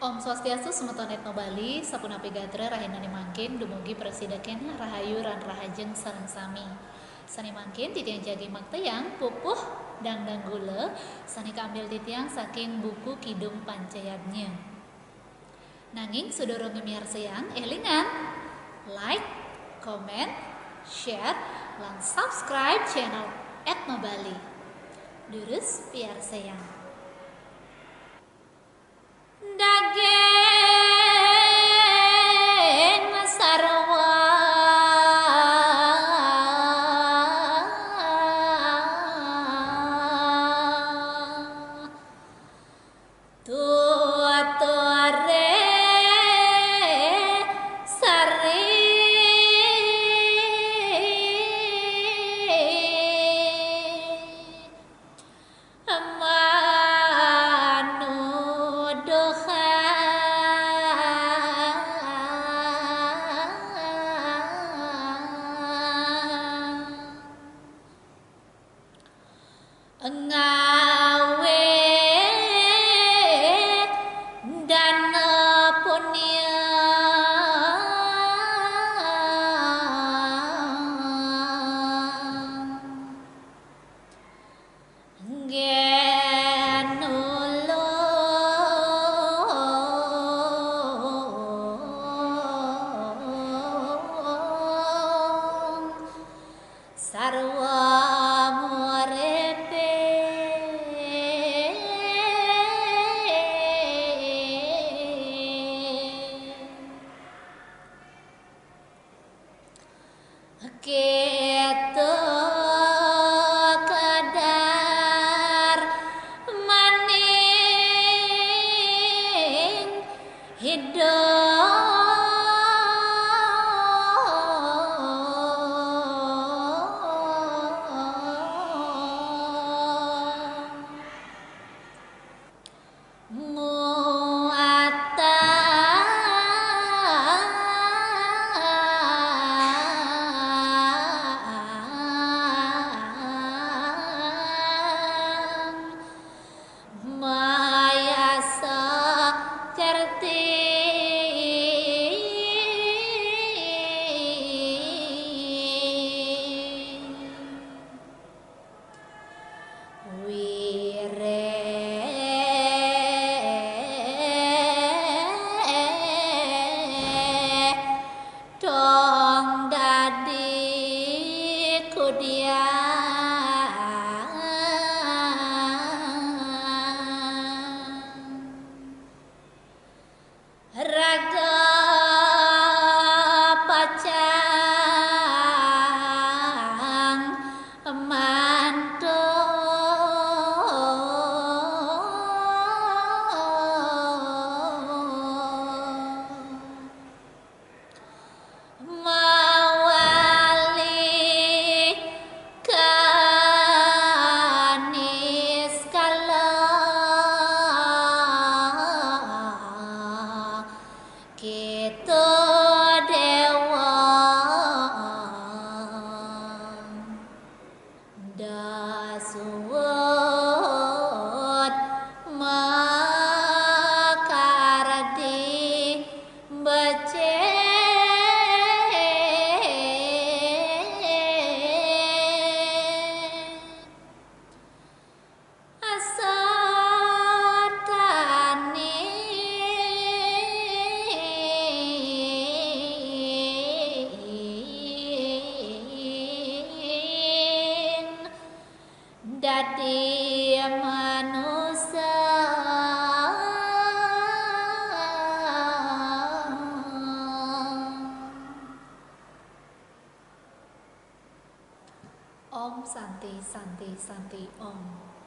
Om Swastiastu Semeton Etno Bali, Sapunapi Gatra Rahinani Mangkin, Dumugi Prasidaken Rahayu Ran Rahajeng Sareng Sami. Sani mangkin titiang jagi maktayang pupuh dangdang gula, sani kambil titiang saking buku Kidung Pancayadnya. Nanging sudoro ngemiarsayang elingan like, comment, share, lan subscribe channel Etno Bali. Durus piar sayang. Daging sarwa tuatore sari ngawe dana punya genulung sarwa Keto kadar maning hidup raga pacang manto mawali kanis kala kita dewa dasuwut makardi bace dadi manusia Om Santi Santi Santi Om.